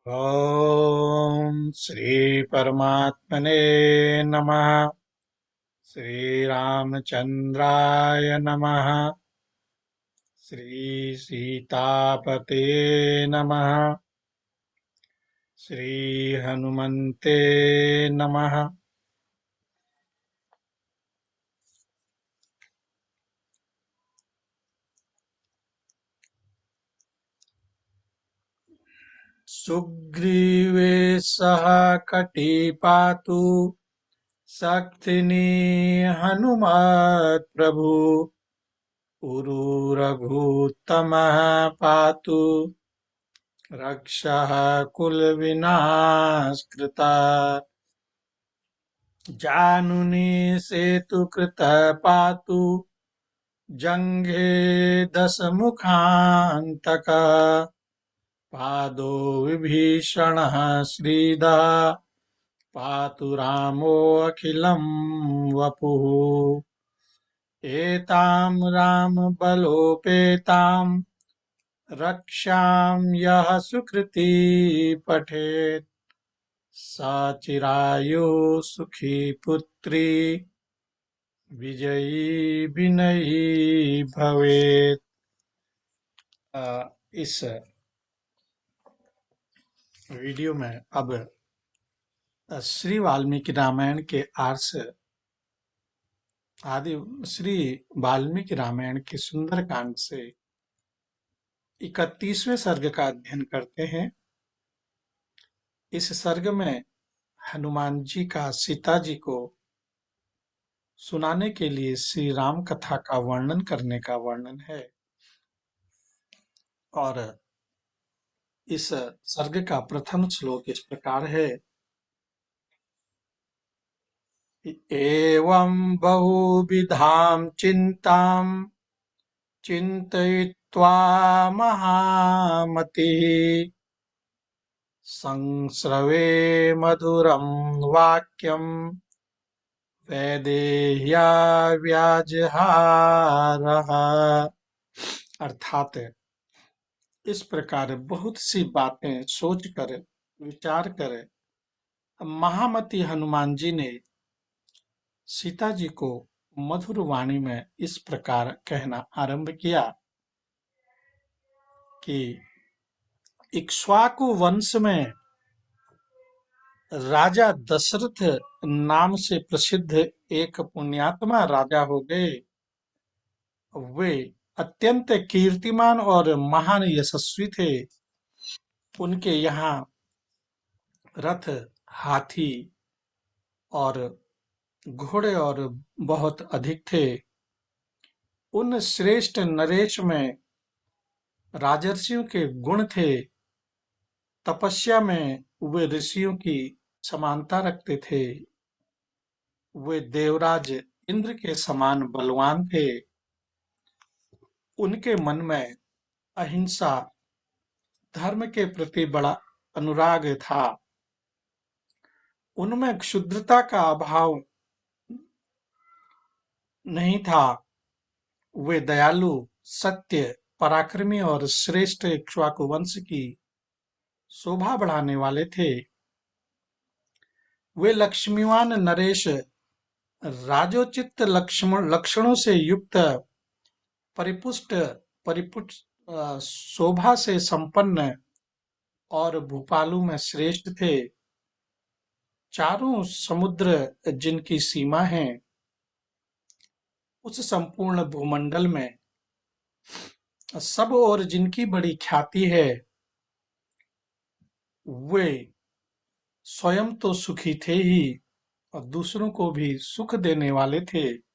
ॐ श्री परमात्मने नमः। श्रीरामचन्द्राय नमः। श्री सीतापते नमः। श्री हनुमन्ते नमः। सुग्रीवे सह कटिपातु शक्तिनी हनुमत् प्रभु उरुरघुत्तमः पातु रक्षः कुलविनाशकृता जानुनी सेतुकृतः पातु जङ्घे दशमुखान्तकः पादो विभीषणः श्रीदः पातु रामोऽखिलं वपुः एतां रामबलोपेतां रक्षां यः सुकृती पठेत् सा चिरायुः सुखी पुत्री विजयी विनयी भवेत्। इस वीडियो में अब श्री वाल्मीकि रामायण के आर्ष आदि श्री वाल्मीकि रामायण के सुंदरकांड से 31वें सर्ग का अध्ययन करते हैं। इस सर्ग में हनुमान जी का सीता जी को सुनाने के लिए श्री राम कथा का वर्णन करने का वर्णन है और इस सर्ग का प्रथम श्लोक इस प्रकार है। एवं बहुविधां चिंतां चिन्तयित्वा महामतिः संस्रवे मधुरं वाक्यं वैदेह्या व्याजहारः। अर्थात इस प्रकार बहुत सी बातें सोचकर विचार कर महामती हनुमान जी ने सीता जी को मधुर वाणी में इस प्रकार कहना आरंभ किया कि इक्ष्वाकु वंश में राजा दशरथ नाम से प्रसिद्ध एक पुण्यात्मा राजा हो गए। वे अत्यंत कीर्तिमान और महान यशस्वी थे। उनके यहाँ रथ, हाथी और घोड़े और बहुत अधिक थे। उन श्रेष्ठ नरेश में राजर्षियों के गुण थे। तपस्या में वे ऋषियों की समानता रखते थे। वे देवराज इंद्र के समान बलवान थे। उनके मन में अहिंसा, धर्म के प्रति बड़ा अनुराग था। उनमें क्षुद्रता का अभाव नहीं था। वे दयालु, सत्य, पराक्रमी और श्रेष्ठ इक्ष्वाकु वंश की शोभा बढ़ाने वाले थे। वे लक्ष्मीवान नरेश, राजोचित लक्षणों से युक्त, परिपुष्ट परिपुष्ट शोभा से संपन्न और भूपालों में श्रेष्ठ थे। चारों समुद्र जिनकी सीमा है, उस संपूर्ण भूमंडल में सब और जिनकी बड़ी ख्याति है, वे स्वयं तो सुखी थे ही और दूसरों को भी सुख देने वाले थे।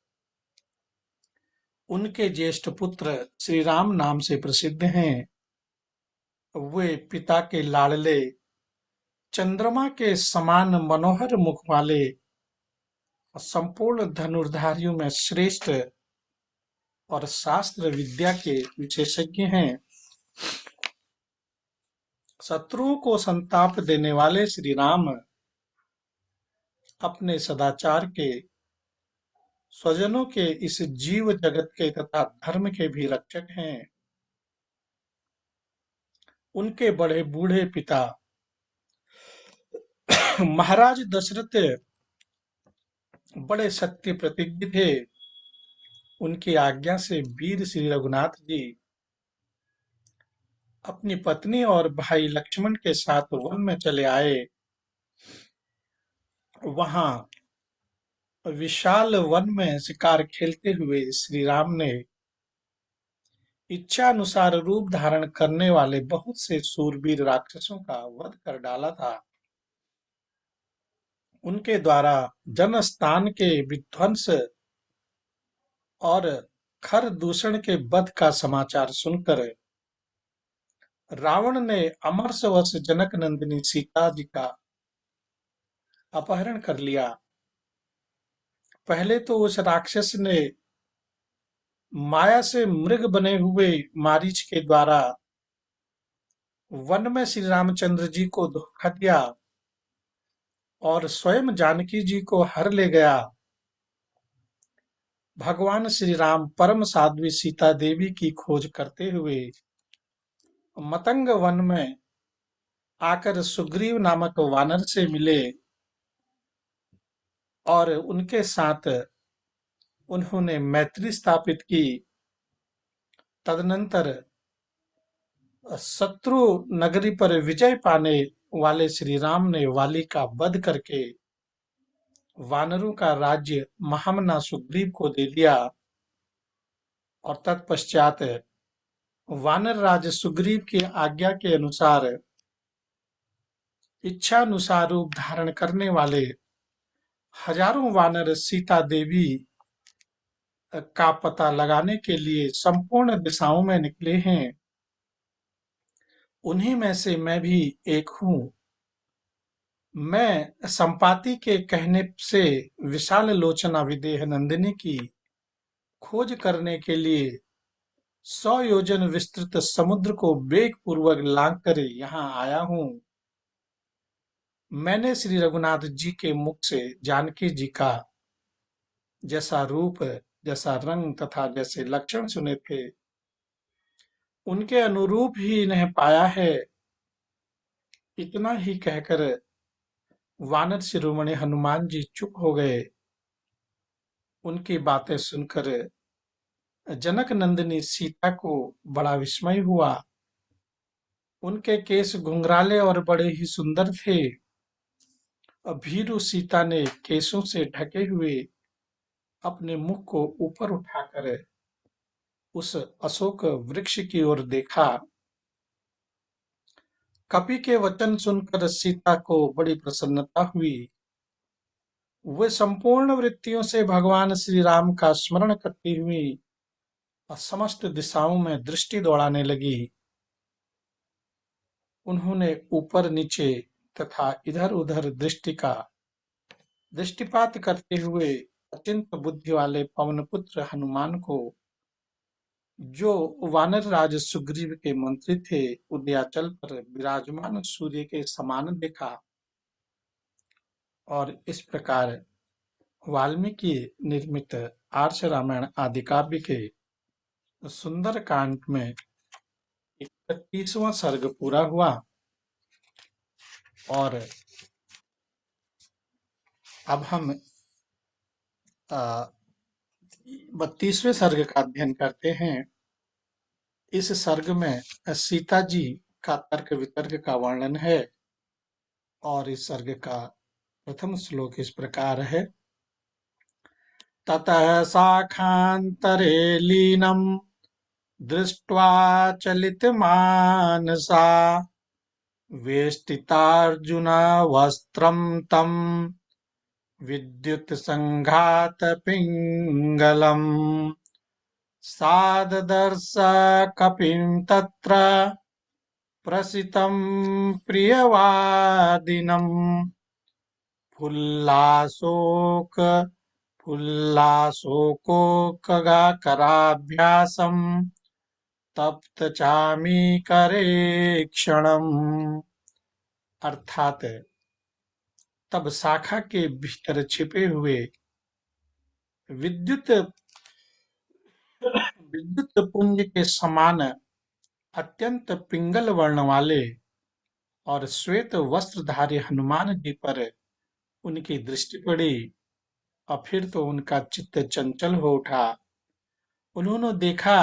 उनके ज्येष्ठ पुत्र श्री राम नाम से प्रसिद्ध हैं। वे पिता के लाडले, चंद्रमा के समान मनोहर मुख वाले और संपूर्ण धनुर्धारियों में श्रेष्ठ और शास्त्र विद्या के विशेषज्ञ हैं। शत्रुओं को संताप देने वाले श्री राम अपने सदाचार के, स्वजनों के, इस जीव जगत के तथा धर्म के भी रक्षक हैं। उनके बड़े बूढ़े पिता महाराज दशरथ बड़े सत्य प्रतिज्ञ थे। उनकी आज्ञा से वीर श्री रघुनाथ जी अपनी पत्नी और भाई लक्ष्मण के साथ वन में चले आए। वहां विशाल वन में शिकार खेलते हुए श्री राम ने इच्छानुसार रूप धारण करने वाले बहुत से शूरवीर राक्षसों का वध कर डाला था। उनके द्वारा जनस्थान के विध्वंस और खर दूषण के वध का समाचार सुनकर रावण ने अमरसवश जनक नंदिनी सीता जी का अपहरण कर लिया। पहले तो उस राक्षस ने माया से मृग बने हुए मारीच के द्वारा वन में श्री रामचंद्र जी को धोखा दिया और स्वयं जानकी जी को हर ले गया। भगवान श्री राम परम साध्वी सीता देवी की खोज करते हुए मतंग वन में आकर सुग्रीव नामक वानर से मिले और उनके साथ उन्होंने मैत्री स्थापित की। तदनंतर शत्रु नगरी पर विजय पाने वाले श्री राम ने वाली का वध करके वानरों का राज्य महामना सुग्रीव को दे दिया और तत्पश्चात वानर राज सुग्रीव की आज्ञा के अनुसार इच्छानुसार रूप धारण करने वाले हजारों वानर सीता देवी का पता लगाने के लिए संपूर्ण दिशाओं में निकले हैं। उन्हीं में से मैं भी एक हूं। मैं संपाति के कहने से विशाल लोचना विदेह नंदिनी की खोज करने के लिए 100 योजन विस्तृत समुद्र को वेग पूर्वक लांग कर यहाँ आया हूँ। मैंने श्री रघुनाथ जी के मुख से जानकी जी का जैसा रूप, जैसा रंग तथा जैसे लक्षण सुने थे, उनके अनुरूप ही इन्हें पाया है। इतना ही कहकर वानर शिरोमणि हनुमान जी चुप हो गए। उनकी बातें सुनकर जनक नंदिनी सीता को बड़ा विस्मय हुआ। उनके केस घुंघराले और बड़े ही सुंदर थे। भीरु सीता ने केसों से ढके हुए अपने मुख को ऊपर उठाकर उस अशोक वृक्ष की ओर देखा। कपि के वचन सुनकर सीता को बड़ी प्रसन्नता हुई। वे संपूर्ण वृत्तियों से भगवान श्री राम का स्मरण करती हुई और समस्त दिशाओं में दृष्टि दौड़ाने लगी। उन्होंने ऊपर नीचे तथा इधर उधर दृष्टिपात करते हुए अत्यंत बुद्धि वाले पवनपुत्र हनुमान को, जो वानर राज सुग्रीव के मंत्री थे, उदयाचल पर विराजमान सूर्य के समान देखा। और इस प्रकार वाल्मीकि निर्मित आर्ष रामायण आदि काव्य के सुंदर कांड में 31वां सर्ग पूरा हुआ और अब हम 32वें सर्ग का अध्ययन करते हैं। इस सर्ग में सीता जी का तर्क वितर्क का वर्णन है और इस सर्ग का प्रथम श्लोक इस प्रकार है। ततः शाखान्तरे लीनं दृष्ट्वा चलितमानसा वेष्टितार्जुनवस्त्रं तं विद्युत्सङ्घातपिङ्गलम् साददर्श कपिं तत्र प्रसितं प्रियवादिनं फुल्लाशोकोकगाकराभ्यासं तप्तचामीकरे क्षणम्। अर्थात तब शाखा के भीतर छिपे हुए विद्युत विद्युत पुंज के समान अत्यंत पिंगल वर्ण वाले और श्वेत वस्त्रधारी हनुमान जी पर उनकी दृष्टि पड़ी और फिर तो उनका चित्त चंचल हो उठा। उन्होंने देखा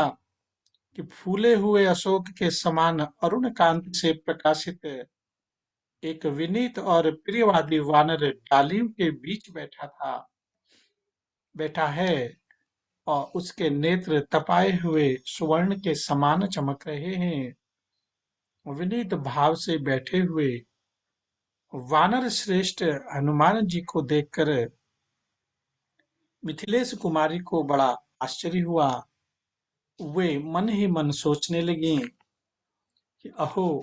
कि फूले हुए अशोक के समान अरुण कांति से प्रकाशित एक विनीत और प्रियवादी वानर डालियों के बीच बैठा है और उसके नेत्र तपाए हुए स्वर्ण के समान चमक रहे हैं। विनीत भाव से बैठे हुए वानर श्रेष्ठ हनुमान जी को देखकर मिथिलेश कुमारी को बड़ा आश्चर्य हुआ। वे मन ही मन सोचने लगी कि अहो,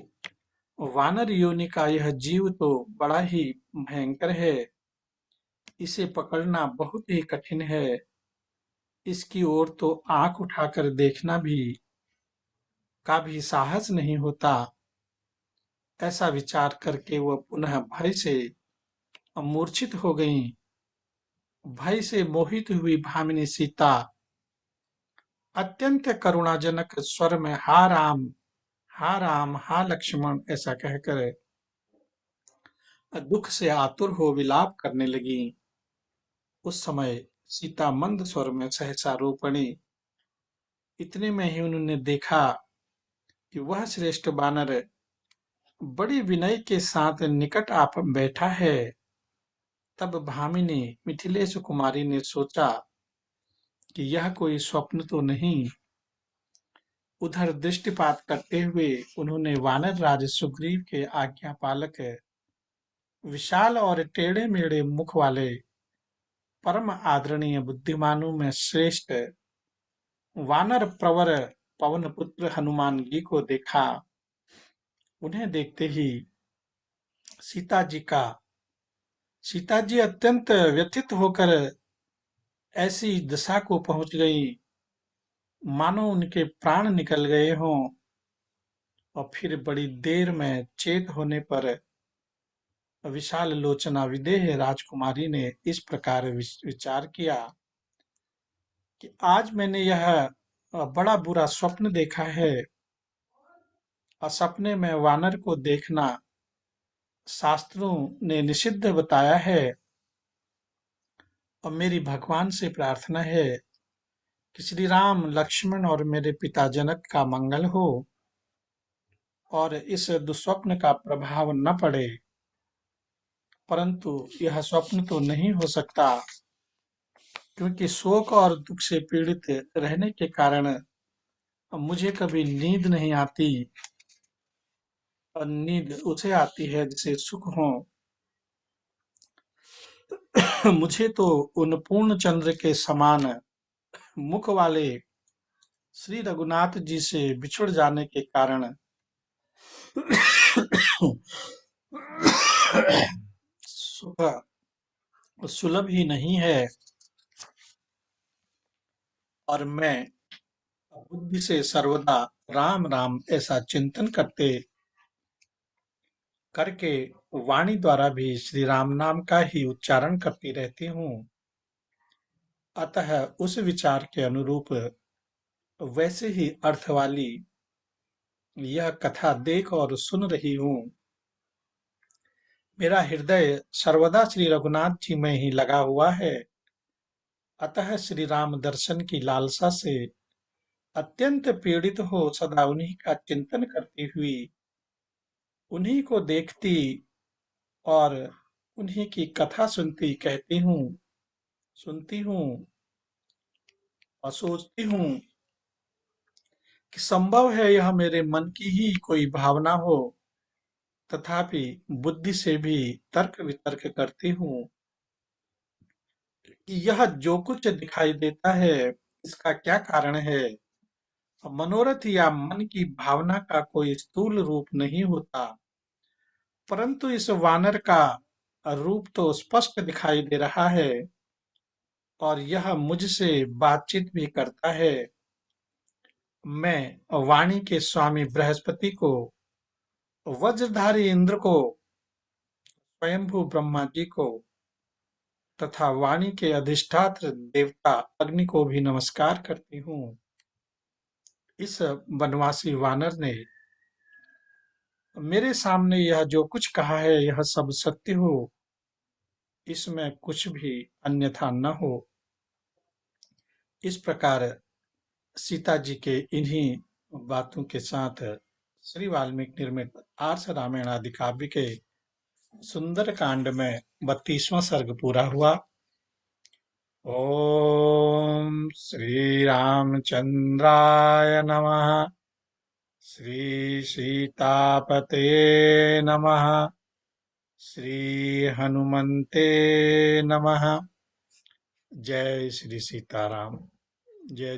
वानर योनि का यह जीव तो बड़ा ही भयंकर है। इसे पकड़ना बहुत ही कठिन है। इसकी ओर तो आंख उठाकर देखना भी का भी साहस नहीं होता। ऐसा विचार करके वह पुनः भय से मूर्छित हो गईं। भय से मोहित हुई भामिनी सीता अत्यंत करुणाजनक स्वर में हा राम, हा लक्ष्मण ऐसा कहकर दुख से आतुर हो विलाप करने लगी। उस समय सीता मंद स्वर में सहसा रो पड़ी। इतने में ही उन्होंने देखा कि वह श्रेष्ठ बानर बड़ी विनय के साथ निकट आ बैठा है। तब भामिनी मिथिलेश कुमारी ने सोचा कि यह कोई स्वप्न तो नहीं। उधर दृष्टिपात करते हुए उन्होंने वानर राज सुग्रीव के आज्ञा पालक विशाल और टेढ़े मेढ़े मुख वाले परम आदरणीय बुद्धिमानों में श्रेष्ठ वानर प्रवर पवन पुत्र हनुमान जी को देखा। उन्हें देखते ही सीता जी का सीता जी अत्यंत व्यथित होकर ऐसी दशा को पहुंच गई मानो उनके प्राण निकल गए हों। और फिर बड़ी देर में चेत होने पर विशाल लोचना विदेह राजकुमारी ने इस प्रकार विचार किया कि आज मैंने यह बड़ा बुरा स्वप्न देखा है। और सपने में वानर को देखना शास्त्रों ने निषिद्ध बताया है। और मेरी भगवान से प्रार्थना है कि श्री राम, लक्ष्मण और मेरे पिता जनक का मंगल हो और इस दुस्वप्न का प्रभाव न पड़े। परंतु यह स्वप्न तो नहीं हो सकता, क्योंकि शोक और दुख से पीड़ित रहने के कारण मुझे कभी नींद नहीं आती। और नींद उसे आती है जिसे सुख हो। मुझे तो उन पूर्ण चंद्र के समान मुख वाले श्री रघुनाथ जी से बिछुड़ जाने के कारण सुबह सुलभ ही नहीं है। और मैं बुद्धि से सर्वदा राम राम ऐसा चिंतन करके वाणी द्वारा भी श्री राम नाम का ही उच्चारण करती रहती हूँ। अतः उस विचार के अनुरूप वैसे ही अर्थ वाली यह कथा देख और सुन रही हूँ। मेरा हृदय सर्वदा श्री रघुनाथ जी में ही लगा हुआ है। अतः श्री राम दर्शन की लालसा से अत्यंत पीड़ित हो सदा उन्हीं का चिंतन करती हुई उन्हीं को देखती और उन्हीं की कथा सुनती हूँ और सोचती हूँ कि संभव है यह मेरे मन की ही कोई भावना हो। तथापि बुद्धि से भी तर्क वितर्क करती हूँ कि यह जो कुछ दिखाई देता है इसका क्या कारण है। मनोरथ या मन की भावना का कोई स्थूल रूप नहीं होता, परंतु इस वानर का रूप तो स्पष्ट दिखाई दे रहा है और यह मुझसे बातचीत भी करता है। मैं वाणी के स्वामी बृहस्पति को, वज्रधारी इंद्र को, स्वयंभू ब्रह्मा जी को तथा वाणी के अधिष्ठात्र देवता अग्नि को भी नमस्कार करती हूँ। इस बनवासी वानर ने मेरे सामने यह जो कुछ कहा है यह सब सत्य हो, इसमें कुछ भी अन्यथा न हो। इस प्रकार सीता जी के इन्हीं बातों के साथ श्री वाल्मीकि निर्मित आर्ष रामायण आदि काव्य के सुंदर कांड में 32वां सर्ग पूरा हुआ। ओम श्री रामचंद्राय नमः। श्री सीतापते नमः। श्री हनुमते नमः। जय श्री सीताराम। जय